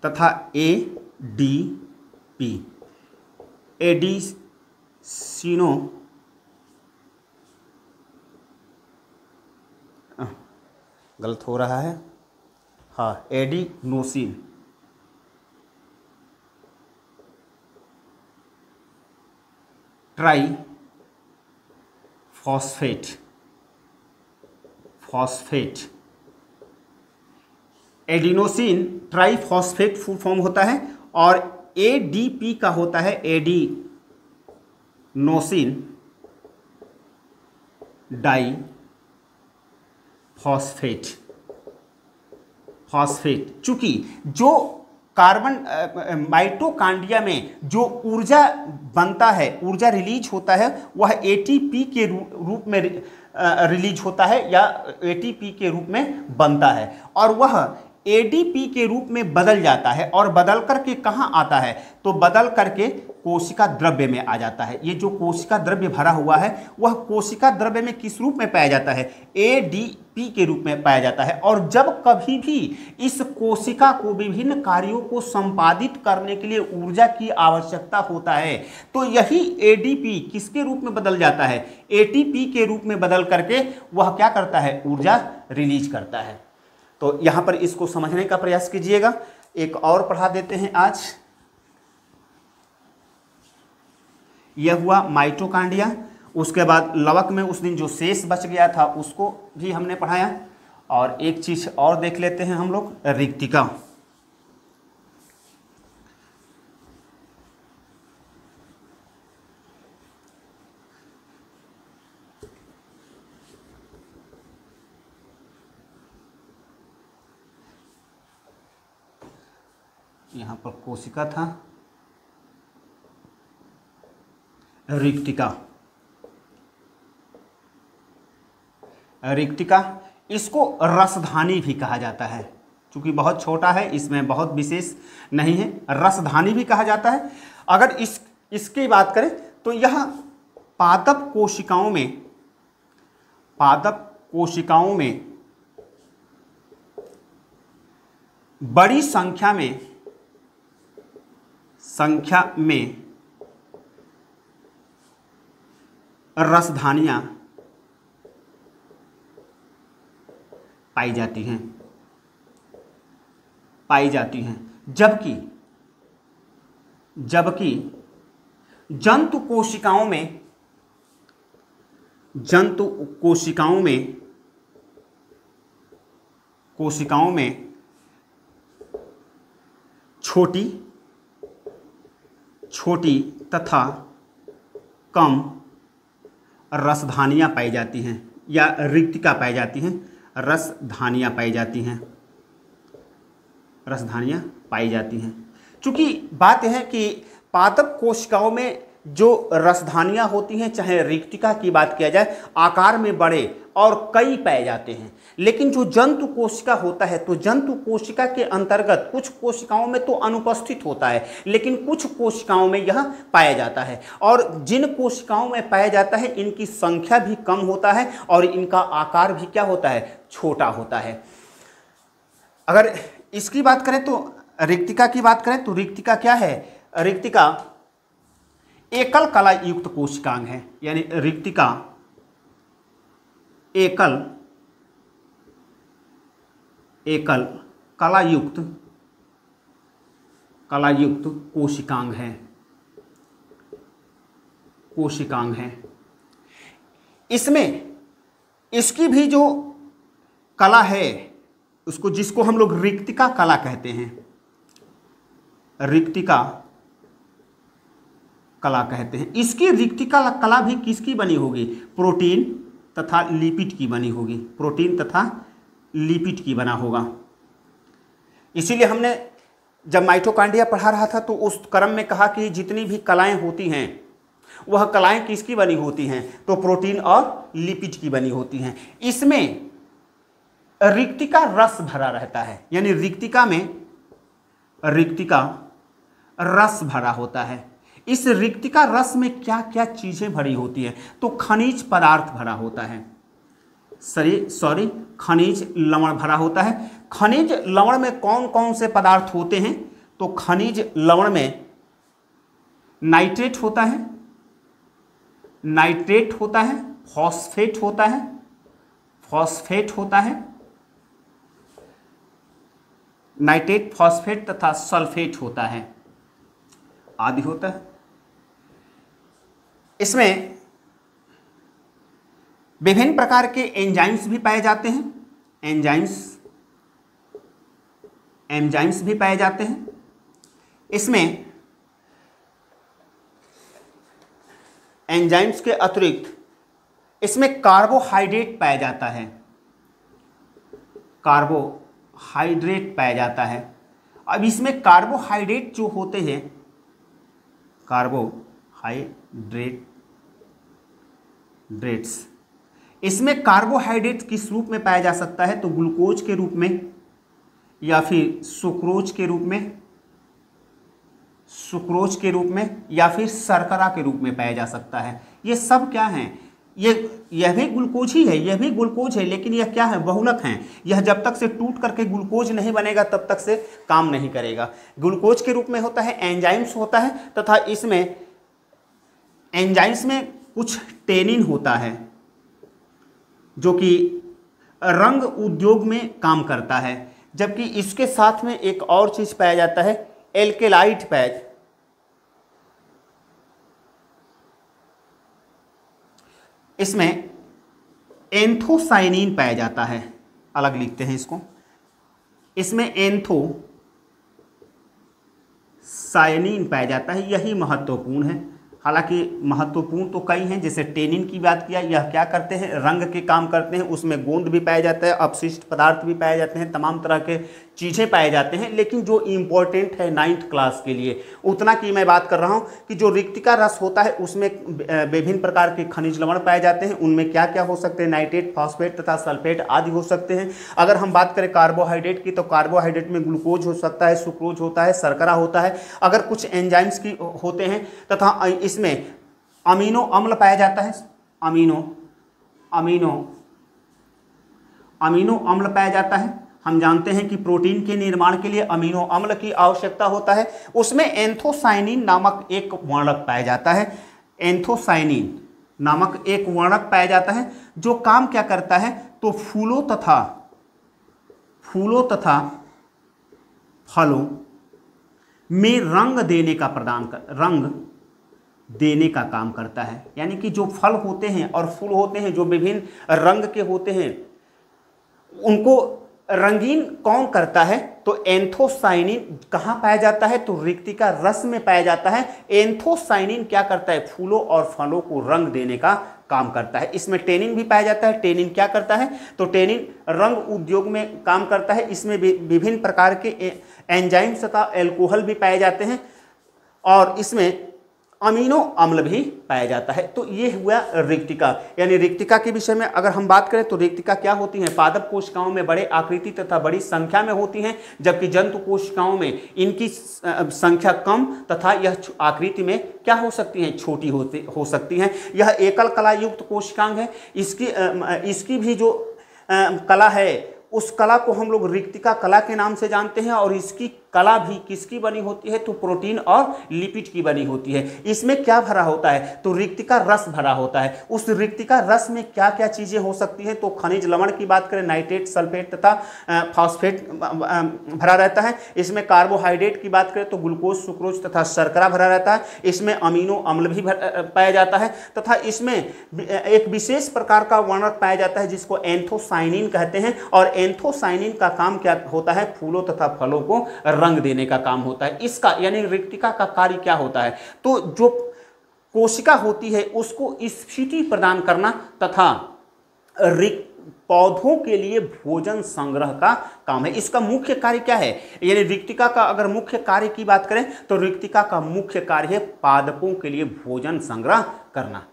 तथा एडीपी, एडिसिनो गलत हो रहा है, हाँ, adenosine, try phosphate, phosphate, adenosine triphosphate full form होता है, और एडीपी का होता है एडिनोसिन डाई फॉस्फेट, फॉस्फेट। चूंकि जो कार्बन माइटोकांड्रिया में जो ऊर्जा बनता है, ऊर्जा रिलीज होता है, वह एटीपी के रूप में रिलीज होता है या एटीपी के रूप में बनता है, और वह एडीपी के रूप में बदल जाता है। और बदल करके कहाँ आता है? तो बदल करके कोशिका द्रव्य में आ जाता है। ये जो कोशिका द्रव्य भरा हुआ है वह कोशिका द्रव्य में किस रूप में पाया जाता है? एडीपी के रूप में पाया जाता है। और जब कभी भी इस कोशिका को विभिन्न कार्यों को संपादित करने के लिए ऊर्जा की आवश्यकता होता है तो यही एडीपी किसके रूप में बदल जाता है? एटीपी के रूप में बदल करके वह क्या करता है? ऊर्जा रिलीज करता है। तो यहाँ पर इसको समझने का प्रयास कीजिएगा। एक और पढ़ा देते हैं आज। यह हुआ माइटोकांड्रिया। उसके बाद लवक में उस दिन जो शेष बच गया था उसको भी हमने पढ़ाया। और एक चीज और देख लेते हैं हम लोग, रिक्तिका। यहाँ पर कोशिका था, रिक्तिका। रिक्तिका इसको रसधानी भी कहा जाता है, क्योंकि बहुत छोटा है, इसमें बहुत विशेष नहीं है। रसधानी भी कहा जाता है। अगर इसकी बात करें तो यह पादप कोशिकाओं में बड़ी संख्या में रसधानियां पाई जाती हैं। जबकि जंतु कोशिकाओं में छोटी तथा कम रसधानियां पाई जाती हैं या रिक्तिका पाई जाती हैं। रसधानियां पाई जाती हैं। चूंकि बात यह है कि पादप कोशिकाओं में जो रसधानियां होती हैं, चाहे रिक्तिका की बात किया जाए, आकार में बड़े और कई पाए जाते हैं। लेकिन जो जंतु कोशिका होता है तो जंतु कोशिका के अंतर्गत कुछ कोशिकाओं में तो अनुपस्थित होता है, लेकिन कुछ कोशिकाओं में यह पाया जाता है। और जिन कोशिकाओं में पाया जाता है इनकी संख्या भी कम होता है और इनका आकार भी क्या होता है? छोटा होता है। अगर इसकी बात करें तो रिक्तिका की बात करें तो रिक्तिका क्या है? रिक्तिका एकल कला युक्त कोशिकांग है। यानी रिक्तिका एकल कला युक्त कोशिकांग है। इसमें इसकी भी जो कला है उसको, जिसको हम लोग रिक्तिका कला कहते हैं, रिक्तिका कला कहते हैं। इसकी रिक्तिका कला भी किसकी बनी होगी? प्रोटीन तथा लिपिड की बनी होगी। प्रोटीन तथा लिपिड की बना होगा। इसीलिए हमने जब माइटोकांड्रिया पढ़ा रहा था तो उस क्रम में कहा कि जितनी भी कलाएं होती हैं वह कलाएं किसकी बनी होती हैं? तो प्रोटीन और लिपिड की बनी होती हैं। इसमें रिक्तिका रस भरा रहता है। यानी रिक्तिका रस भरा होता है। इस रिक्तिका रस में क्या क्या चीजें भरी होती है? तो खनिज पदार्थ भरा होता है, खनिज लवण भरा होता है। खनिज लवण में कौन कौन से पदार्थ होते हैं? तो खनिज लवण में नाइट्रेट होता है, फॉस्फेट होता है, नाइट्रेट, फॉस्फेट तथा सल्फेट होता है, आदि होता है। इसमें विभिन्न प्रकार के एंजाइम्स भी पाए जाते हैं, एंजाइम्स भी पाए जाते हैं। इसमें एंजाइम्स के अतिरिक्त इसमें कार्बोहाइड्रेट पाया जाता है, कार्बोहाइड्रेट पाया जाता है। अब इसमें कार्बोहाइड्रेट जो होते हैं, कार्बोहाइड्रेट्स, इसमें कार्बोहाइड्रेट किस रूप में पाया जा सकता है? तो ग्लूकोज के रूप में या फिर सुक्रोज के रूप में या फिर शर्करा के रूप में पाया जा सकता है। ये सब क्या हैं? यह भी ग्लूकोज ही है, यह भी ग्लूकोज है, लेकिन यह क्या है? बहुलक हैं। यह जब तक से टूट करके ग्लूकोज नहीं बनेगा तब तक से काम नहीं करेगा। ग्लूकोज के रूप में होता है, एंजाइम्स होता है, तथा इसमें एंजाइम्स में कुछ टेनिन होता है जो कि रंग उद्योग में काम करता है। जबकि इसके साथ में एक और चीज पाया जाता है, एल्केलाइट पैच। इसमें एंथोसाइनिन पाया जाता है, अलग लिखते हैं इसको। इसमें एंथोसाइनिन पाया जाता है, यही महत्वपूर्ण है। हालांकि महत्वपूर्ण तो कई हैं, जैसे टेनिन की बात किया, यह क्या करते हैं? रंग के काम करते हैं। उसमें गोंद भी पाया जाता है, अपशिष्ट पदार्थ भी पाए जाते हैं, तमाम तरह के चीज़ें पाए जाते हैं। लेकिन जो इम्पोर्टेंट है 9th क्लास के लिए, उतना की मैं बात कर रहा हूँ कि जो रिक्तिका रस होता है उसमें विभिन्न प्रकार के खनिज लवण पाए जाते हैं। उनमें क्या क्या हो सकते हैं? नाइट्रेट, फॉस्फेट तथा सल्फेट आदि हो सकते हैं। अगर हम बात करें कार्बोहाइड्रेट की, तो कार्बोहाइड्रेट में ग्लूकोज हो सकता है, सुक्रोज होता है, शर्करा होता है। अगर कुछ एंजाइम्स की होते हैं, तथा इसमें अमीनो अम्ल पाया जाता है, अमीनो अम्ल पाया जाता है। हम जानते हैं कि प्रोटीन के निर्माण के लिए अमीनो अम्ल की आवश्यकता होता है। उसमें एंथोसाइनिन नामक एक वर्णक पाया जाता है, एंथोसाइनिन नामक एक वर्णक पाया जाता है जो काम क्या करता है? तो फूलों तथा फलों में रंग देने का काम करता है। यानी कि जो फल होते हैं और फूल होते हैं जो विभिन्न रंग के होते हैं, उनको रंगीन कौन करता है? तो एंथोसाइनिन कहाँ पाया जाता है? तो रिक्तिका रस में पाया जाता है। एंथोसाइनिन क्या करता है? फूलों और फलों को रंग देने का काम करता है। इसमें टेनिन भी पाया जाता है। टेनिन क्या करता है? तो टेनिन रंग उद्योग में काम करता है। इसमें विभिन्न प्रकार के एंजाइम्स तथा एल्कोहल भी पाए जाते हैं और इसमें अमीनो अम्ल भी पाया जाता है। तो ये हुआ रिक्तिका। यानी रिक्तिका के विषय में अगर हम बात करें तो रिक्तिका क्या होती हैं? पादप कोशिकाओं में बड़े आकृति तथा बड़ी संख्या में होती हैं, जबकि जंतु कोशिकाओं में इनकी संख्या कम तथा यह आकृति में क्या हो सकती हैं? छोटी हो सकती हैं। यह एकल कला युक्त कोशिकांग है। इसकी भी जो कला है उस कला को हम लोग रिक्तिका कला के नाम से जानते हैं। और इसकी कला भी किसकी बनी होती है? तो प्रोटीन और लिपिड की बनी होती है। इसमें क्या भरा होता है? तो रिक्तिका रस भरा होता है। उस रिक्तिका रस में क्या क्या चीजें हो सकती हैं? तो खनिज लवण की बात करें, नाइट्रेट, सल्फेट तथा फॉस्फेट भरा रहता है। इसमें कार्बोहाइड्रेट की बात करें तो ग्लूकोज, सुक्रोज तथा शर्करा भरा रहता है। इसमें अमीनो अम्ल भी पाया जाता है तथा इसमें एक विशेष प्रकार का वर्णक पाया जाता है जिसको एंथोसाइनिन कहते हैं। और एंथोसाइनिन का काम क्या होता है? फूलों तथा फलों को रंग देने का काम होता है। इसका यानी रिक्तिका का कार्य क्या होता है? तो जो कोशिका होती है उसको स्फीति प्रदान करना तथा पौधों के लिए भोजन संग्रह का काम है। इसका मुख्य कार्य क्या है? यानी रिक्तिका का अगर मुख्य कार्य की बात करें तो रिक्तिका का मुख्य कार्य है पादपों के लिए भोजन संग्रह करना।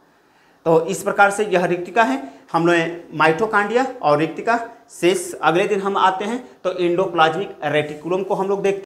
तो इस प्रकार से यह रिक्तिका है। हम लोग माइटोकॉन्ड्रिया और रिक्तिका शेष अगले दिन हम आते हैं तो एंडोप्लाज्मिक रेटिकुलम को हम लोग देखते हैं।